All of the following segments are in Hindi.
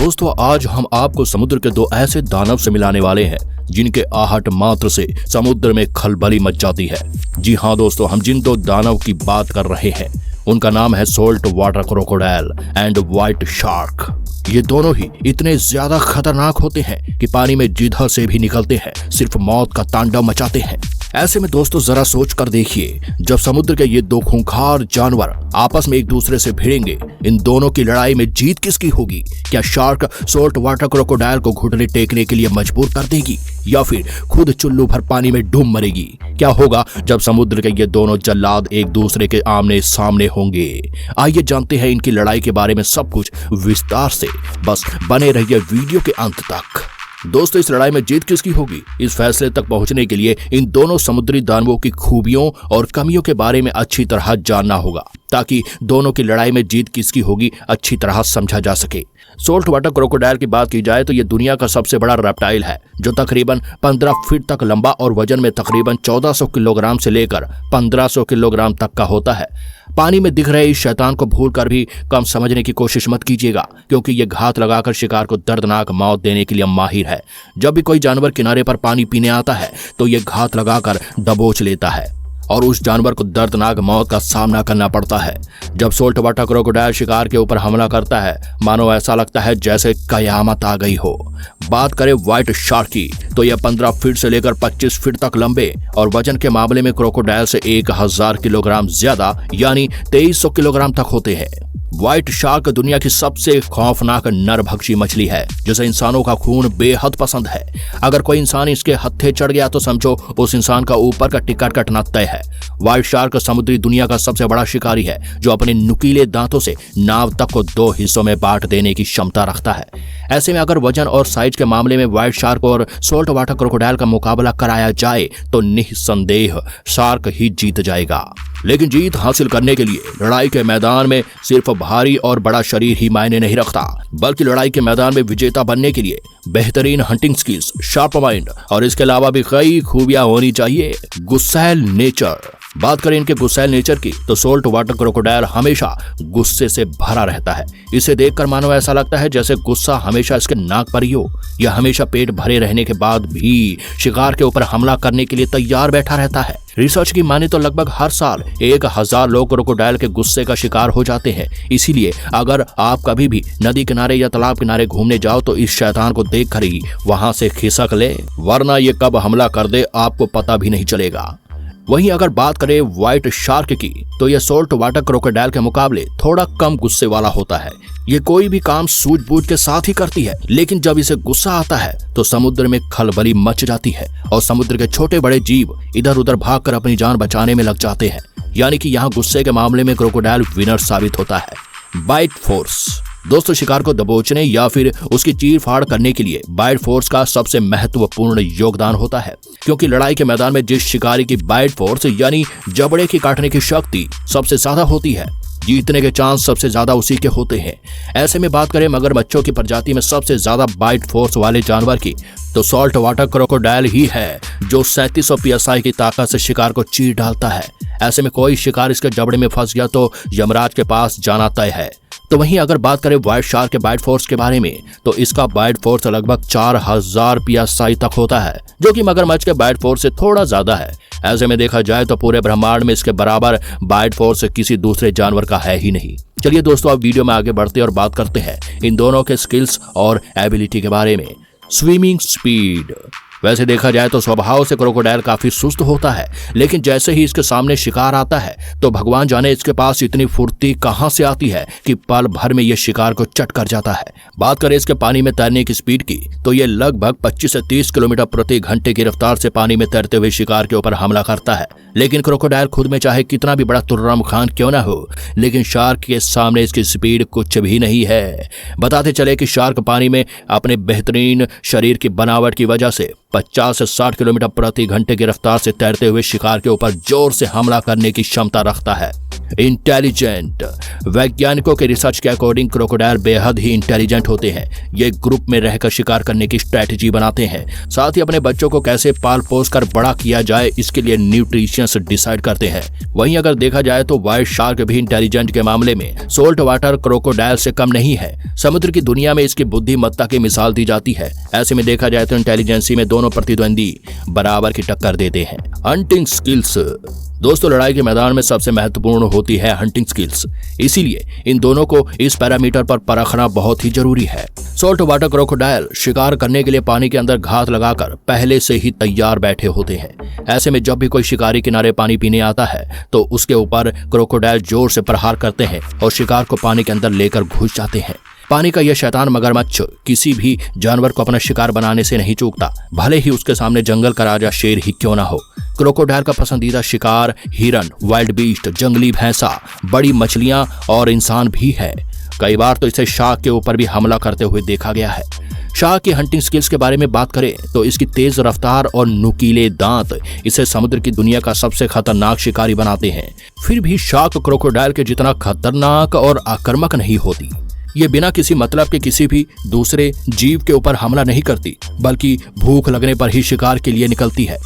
दोस्तों आज हम आपको समुद्र के दो ऐसे दानव से मिलाने वाले हैं जिनके आहट मात्र से समुद्र में खलबली मच जाती है। जी हाँ दोस्तों, हम जिन दो दानव की बात कर रहे हैं उनका नाम है salt water crocodile and white shark. ये दोनों ही इतने ज्यादा खतरनाक होते हैं कि पानी में जिधर से भी निकलते हैं सिर्फ मौत का तांडव मचाते हैं। ऐसे में दोस्तों जरा सोच कर देखिए, जब समुद्र के ये दो खूंखार जानवर आपस में एक दूसरे से भिड़ेंगे, इन दोनों की लड़ाई में जीत किसकी होगी? क्या शार्क सोल्ट वाटर क्रोकोडाइल को घुटने टेकने के लिए मजबूर कर देगी या फिर खुद चुल्लू भर पानी में डूब मरेगी? क्या होगा जब समुद्र के ये दोनों जल्लाद एक दूसरे के आमने सामने होंगे? आइए जानते हैं इनकी लड़ाई के बारे में सब कुछ विस्तार से। बस बने रहिए वीडियो के अंत तक। दोस्तों इस लड़ाई में जीत किसकी होगी, इस फैसले तक पहुंचने के लिए इन दोनों समुद्री दानवों की खूबियों और कमियों के बारे में अच्छी तरह जानना होगा, ताकि दोनों की लड़ाई में जीत किसकी होगी अच्छी तरह समझा जा सके। सोल्ट वाटर क्रोकोडाइल की बात की जाए तो यह दुनिया का सबसे बड़ा रेप्टाइल है, जो तकरीबन 15 फीट तक लंबा और वजन में तकरीबन 1400 किलोग्राम से लेकर 1500 किलोग्राम तक का होता है। पानी में दिख रहे इस शैतान को भूलकर भी कम समझने की कोशिश मत कीजिएगा, क्योंकि ये घात लगाकर शिकार को दर्दनाक मौत देने के लिए माहिर है। जब भी कोई जानवर किनारे पर पानी पीने आता है तो ये घात लगाकर दबोच लेता है और उस जानवर को दर्दनाक मौत का सामना करना पड़ता है। जब सोल्ट वाटर क्रोकोडाइल शिकार के ऊपर हमला करता है, मानो ऐसा लगता है जैसे कयामत आ गई हो। बात करें व्हाइट शार्क की तो यह 15 फीट से लेकर 25 फीट तक लंबे और वजन के मामले में क्रोकोडाइल से 1000 किलोग्राम ज्यादा यानी 2300 किलोग्राम तक होते हैं। व्हाइट शार्क दुनिया की सबसे खौफनाक नरभक्षी मछली है, जिसे इंसानों का खून बेहद पसंद है। अगर कोई इंसान इसके हत्थे चढ़ गया तो समझो उस इंसान का ऊपर का टिकट कटना तय है। व्हाइट शार्क समुद्री दुनिया का सबसे बड़ा शिकारी है, जो अपने नुकीले दांतों से नाव तक को 2 हिस्सों में बांट देने की क्षमता रखता है। ऐसे में अगर वजन और साइज के मामले में व्हाइट शार्क और सोल्ट वाटर क्रोकोडाइल का मुकाबला कराया जाए तो निस्संदेह शार्क ही जीत जाएगा। लेकिन जीत हासिल करने के लिए लड़ाई के मैदान में सिर्फ भारी और बड़ा शरीर ही मायने नहीं रखता, बल्कि लड़ाई के मैदान में विजेता बनने के लिए बेहतरीन हंटिंग स्किल्स, शार्प माइंड और इसके अलावा भी कई खूबियां होनी चाहिए। गुस्सैल नेचर। बात करें इनके गुस्सैल नेचर की तो सोल्ट वाटर क्रोकोडाइल हमेशा गुस्से से भरा रहता है। इसे देखकर मानो ऐसा लगता है जैसे गुस्सा हमेशा इसके नाक पर ही हो। यह हमेशा पेट भरे रहने के बाद भी शिकार के ऊपर हमला करने के लिए तैयार बैठा रहता है। रिसर्च की माने तो लगभग हर साल 1000 लोग क्रोकोडाइल के गुस्से का शिकार हो जाते हैं। इसीलिए अगर आप कभी भी नदी किनारे या तालाब किनारे घूमने जाओ तो इस शैतान को देखकर ही वहां से खिसक ले, वरना ये कब हमला कर दे आपको पता भी नहीं चलेगा। वहीं अगर बात करें व्हाइट शार्क की तो यह सोल्ट वाटर क्रोकोडाइल के मुकाबले थोड़ा कम गुस्से वाला होता है। ये कोई भी काम सूझबूझ के साथ ही करती है, लेकिन जब इसे गुस्सा आता है तो समुद्र में खलबली मच जाती है और समुद्र के छोटे बड़े जीव इधर उधर भागकर अपनी जान बचाने में लग जाते हैं। यानी कि यहाँ गुस्से के मामले में क्रोकोडाइल विनर साबित होता है। Bite force. दोस्तों शिकार को दबोचने या फिर उसकी चीर फाड़ करने के लिए बाइट फोर्स का सबसे महत्वपूर्ण योगदान होता है, क्योंकि लड़ाई के मैदान में जिस शिकारी की बाइट फोर्स यानी जबड़े की काटने की शक्ति सबसे ज्यादा होती है, जीतने के चांस सबसे ज्यादा उसी के होते हैं। ऐसे में बात करें मगरमच्छों की प्रजाति में सबसे ज्यादा बाइट फोर्स वाले जानवर की तो सोल्ट वाटर क्रोकोडाइल ही है, जो 3700 PSI की ताकत से शिकार को चीर डालता है। ऐसे में कोई शिकार इसके जबड़े में फंस गया तो यमराज के पास जाना तय है। तो वहीं अगर बात करें व्हाइट शार्क के बाइट फोर्स के बारे में तो इसका बाइट फोर्स लगभग 4000 PSI तक होता है, जो कि मगरमच्छ के बाइट फोर्स से थोड़ा ज्यादा है। ऐसे में देखा जाए तो पूरे ब्रह्मांड में इसके बराबर बाइट फोर्स किसी दूसरे जानवर का है ही नहीं। चलिए दोस्तों अब वीडियो में आगे बढ़ते और बात करते हैं इन दोनों के स्किल्स और एबिलिटी के बारे में। Swimming speed. वैसे देखा जाए तो स्वभाव से क्रोकोडाइल काफी सुस्त होता है, लेकिन जैसे ही इसके सामने शिकार आता है तो भगवान जाने इसके पास इतनी फुर्ती कहां से आती है कि पल भर में यह शिकार को चट कर जाता है। बात करें इसके पानी में तैरने की स्पीड की तो यह लगभग 25 से 30 किलोमीटर प्रति घंटे की रफ्तार से पानी में तैरते हुए शिकार के ऊपर हमला करता है। लेकिन क्रोकोडाइल खुद में चाहे कितना भी बड़ा तुर्राम खान क्यों ना हो, लेकिन शार्क के सामने इसकी स्पीड कुछ भी नहीं है। बताते चले कि शार्क पानी में अपने बेहतरीन शरीर की बनावट की वजह से 50 से 60 किलोमीटर प्रति घंटे की रफ्तार से तैरते हुए शिकार के ऊपर जोर से हमला करने की क्षमता रखता है। इंटेलिजेंट। वैज्ञानिकों के रिसर्च के अकॉर्डिंग क्रोकोडाइल बेहद ही इंटेलिजेंट होते हैं। ये ग्रुप में रहकर शिकार करने की स्ट्रेटजी बनाते हैं, साथ ही अपने बच्चों को कैसे पाल पोस कर बड़ा किया जाए इसके लिए न्यूट्रिशंस डिसाइड करते हैं। वहीं अगर देखा जाए तो व्हाइट शार्क भी इंटेलिजेंट के मामले में सोल्ट वाटर क्रोकोडाइल से कम नहीं है। समुद्र की दुनिया में इसकी बुद्धिमत्ता की मिसाल दी जाती है। ऐसे में देखा जाए तो इंटेलिजेंसी में दोनों प्रतिद्वंदी बराबर की टक्कर देते हैं। Hunting skills. दोस्तों, लड़ाई के मैदान में सबसे महत्वपूर्ण होती है हंटिंग स्किल्स, इसीलिए इन दोनों को इस पैरामीटर पर परखना बहुत ही जरूरी है। सोल्ट वाटर क्रोकोडाइल शिकार करने के लिए पानी के अंदर घात लगाकर पहले से ही तैयार बैठे होते हैं। ऐसे में जब भी कोई शिकारी किनारे पानी पीने आता है तो उसके ऊपर क्रोकोडाइल जोर से प्रहार करते हैं और शिकार को पानी के अंदर लेकर घुस जाते हैं। पानी का यह शैतान मगरमच्छ किसी भी जानवर को अपना शिकार बनाने से नहीं चूकता, भले ही उसके सामने जंगल का राजा शेर ही क्यों ना हो। क्रोकोडाइल का पसंदीदा शिकार हिरन, वाइल्ड बीस्ट, जंगली भैंसा, बड़ी मछलियां और इंसान भी है। कई बार तो इसे शार्क के ऊपर भी हमला करते हुए देखा गया है। शार्क की हंटिंग स्किल्स के बारे में बात करें तो इसकी तेज रफ्तार और नुकीले दांत इसे समुद्र की दुनिया का सबसे खतरनाक शिकारी बनाते हैं। फिर भी शार्क क्रोकोडाइल के जितना खतरनाक और आक्रामक नहीं होती। ये बिना किसी मतलब के किसी भी दूसरे जीव के ऊपर हमला नहीं करती, बल्कि भूख लगने पर ही शिकार के लिए निकलती है।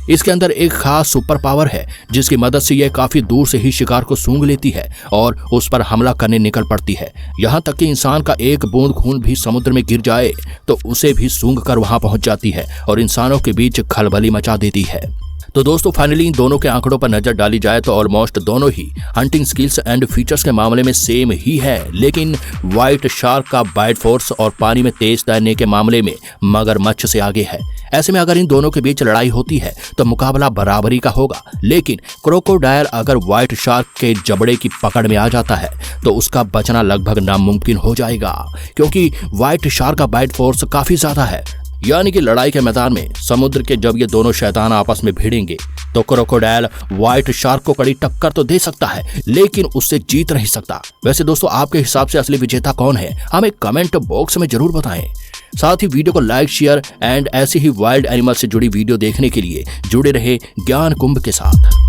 इसके अंदर एक खास सुपर पावर है जिसकी मदद से यह काफी दूर से ही शिकार को सूंघ लेती है और उस पर हमला करने निकल पड़ती है। यहाँ तक कि इंसान का एक बूंद खून भी समुद्र में गिर जाए तो उसे भी सूंघ कर वहां पहुंच जाती है और इंसानों के बीच खलबली मचा देती है। तो दोस्तों, फाइनली इन दोनों के आंकड़ों पर नजर डाली जाए तो ऑलमोस्ट दोनों ही हंटिंग स्किल्स एंड फीचर्स के मामले में सेम ही है, लेकिन व्हाइट शार्क का बाइट फोर्स और पानी में तेज तैरने के मामले में मगरमच्छ से आगे है। ऐसे में अगर इन दोनों के बीच लड़ाई होती है तो मुकाबला बराबरी का होगा, लेकिन क्रोकोडाइल अगर व्हाइट शार्क के जबड़े की पकड़ में आ जाता है तो उसका बचना लगभग नामुमकिन हो जाएगा, क्योंकि व्हाइट शार्क का बाइट फोर्स काफी ज्यादा है। यानी कि लड़ाई के मैदान में समुद्र के जब ये दोनों शैतान आपस में भिड़ेंगे तो क्रोकोडाइल व्हाइट शार्क को कड़ी टक्कर तो दे सकता है, लेकिन उससे जीत नहीं सकता। वैसे दोस्तों, आपके हिसाब से असली विजेता कौन है, हमें कमेंट बॉक्स में जरूर बताएं। साथ ही वीडियो को लाइक, शेयर एंड ऐसे ही वाइल्ड एनिमल से जुड़ी वीडियो देखने के लिए जुड़े रहे ज्ञान कुंभ के साथ।